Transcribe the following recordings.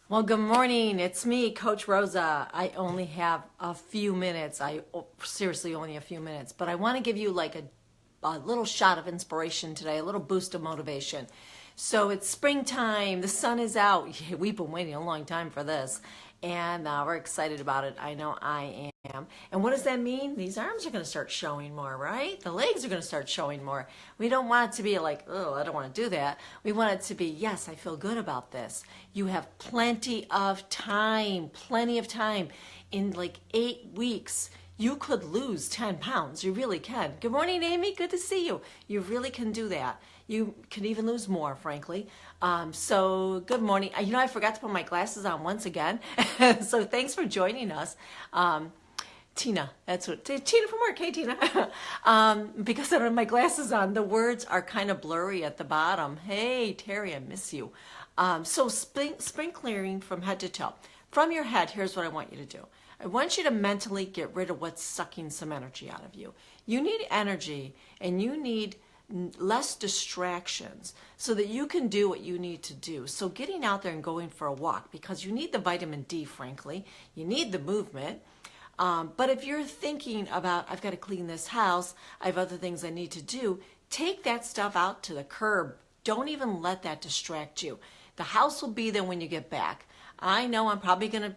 Well, good morning. It's me, Coach Rosa. I only have a few minutes. Seriously only a few minutes, but I want to give you like a little shot of inspiration today, a little boost of motivation. So it's springtime. The sun is out. We've been waiting a long time for this, and we're excited about it. I know I am. And what does that mean? These arms are going to start showing more, right? The legs are going to start showing more. We don't want it to be like, oh, I don't want to do that. We want it to be, yes, I feel good about this. You have plenty of time. In like 8 weeks, you could lose 10 pounds. You really can. Good morning, Amy. Good to see you. You really can do that. You can even lose more, frankly. So good morning. I forgot to put my glasses on once again. So thanks for joining us. Tina, that's what, Tina from work. Hey, Tina. Because I don't have my glasses on, the words are kind of blurry at the bottom. Hey, Terry, I miss you. So spring clearing from head to toe. From your head, here's what I want you to do. I want you to mentally get rid of what's sucking some energy out of you. You need energy, and you need less distractions so that you can do what you need to do. So getting out there and going for a walk, because you need the vitamin D, frankly. You need the movement. But if you're thinking about, I've got to clean this house, I have other things I need to do, take that stuff out to the curb. Don't even let that distract you. The house will be there when you get back. I know I'm probably going to,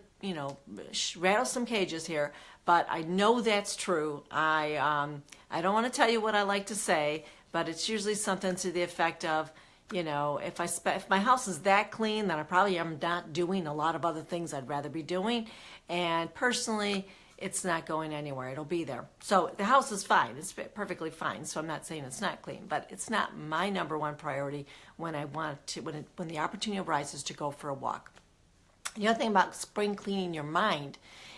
rattle some cages here, but I know that's true. I don't want to tell you what I like to say, but it's usually something to the effect of, if my house is that clean, then I probably am not doing a lot of other things I'd rather be doing. And personally, it's not going anywhere. It'll be there. So the house is fine. It's perfectly fine. So I'm not saying it's not clean, but it's not my number one priority when the opportunity arises to go for a walk. The other thing about spring cleaning your mind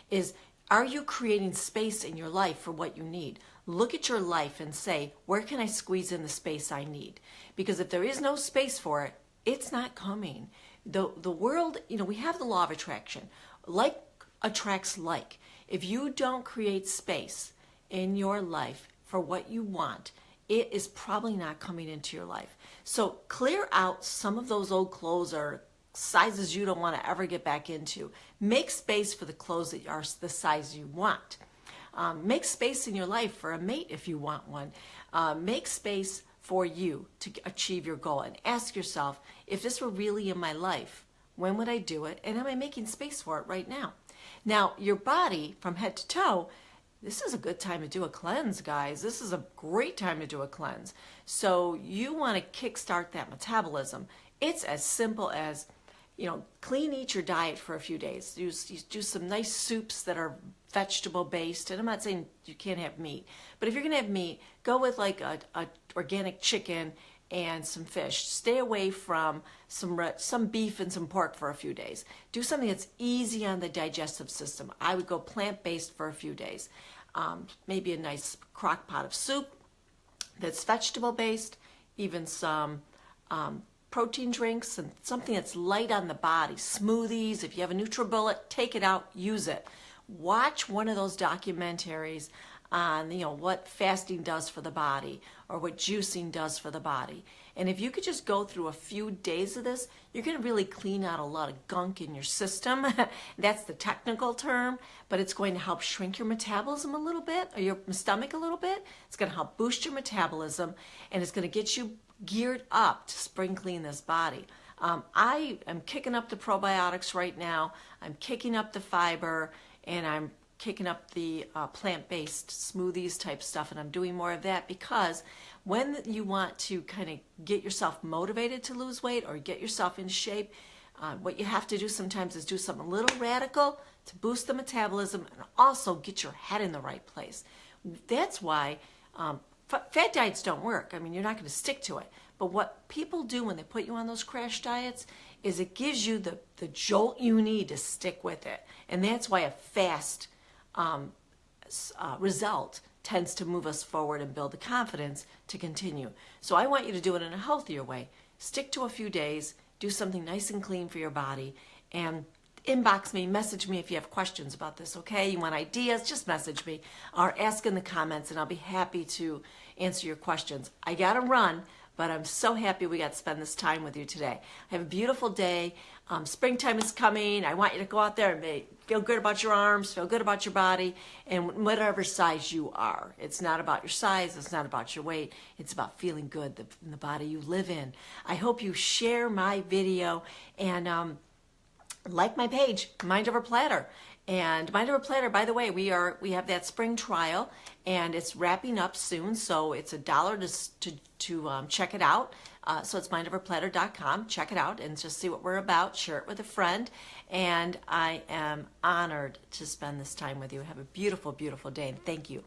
is, are you creating space in your life for what you need? Look at your life and say, where can I squeeze in the space I need? Because if there is no space for it, it's not coming. The world, we have the law of attraction. Like attracts like. If you don't create space in your life for what you want, it is probably not coming into your life. So clear out some of those old clothes or sizes you don't want to ever get back into. Make space for the clothes that are the size you want. Make space in your life for a mate if you want one. Make space for you to achieve your goal, and ask yourself, if this were really in my life, when would I do it, and am I making space for it right now? Now, your body from head to toe, this is a good time to do a cleanse, guys. This is a great time to do a cleanse. So you want to kickstart that metabolism. It's as simple as, clean eat your diet for a few days. Do some nice soups that are vegetable based. And I'm not saying you can't have meat, but if you're going to have meat, go with like a organic chicken and some fish. Stay away from some beef and some pork for a few days. Do something that's easy on the digestive system. I would go plant-based for a few days. Maybe a nice crock pot of soup that's vegetable based, even some protein drinks and something that's light on the body. Smoothies, if you have a NutriBullet, take it out, use it. Watch one of those documentaries on what fasting does for the body or what juicing does for the body. And if you could just go through a few days of this, you're going to really clean out a lot of gunk in your system. That's the technical term, but it's going to help shrink your metabolism a little bit, or your stomach a little bit. It's going to help boost your metabolism, and it's going to get you geared up to spring clean this body. I am kicking up the probiotics right now. I'm kicking up the fiber, and I'm kicking up the plant-based smoothies type stuff, and I'm doing more of that, because when you want to kind of get yourself motivated to lose weight or get yourself in shape, what you have to do sometimes is do something a little radical to boost the metabolism and also get your head in the right place. That's why fat diets don't work. I mean, you're not going to stick to it. But what people do when they put you on those crash diets is it gives you the jolt you need to stick with it. And that's why a fast result tends to move us forward and build the confidence to continue. So I want you to do it in a healthier way. Stick to a few days, do something nice and clean for your body, and inbox me, message me if you have questions about this, okay? You want ideas, just message me or ask in the comments, and I'll be happy to answer your questions. I gotta run, but I'm so happy we got to spend this time with you today. Have a beautiful day. Springtime is coming. I want you to go out there and feel good about your arms, feel good about your body, and whatever size you are. It's not about your size. It's not about your weight. It's about feeling good in the body you live in. I hope you share my video and like my page, Mind Over Platter. And Mind Over Platter, by the way, we have that spring trial, and it's wrapping up soon, so it's $1 to check it out. So it's mindoverplatter.com. Check it out and just see what we're about. Share it with a friend. And I am honored to spend this time with you. Have a beautiful, beautiful day. And thank you.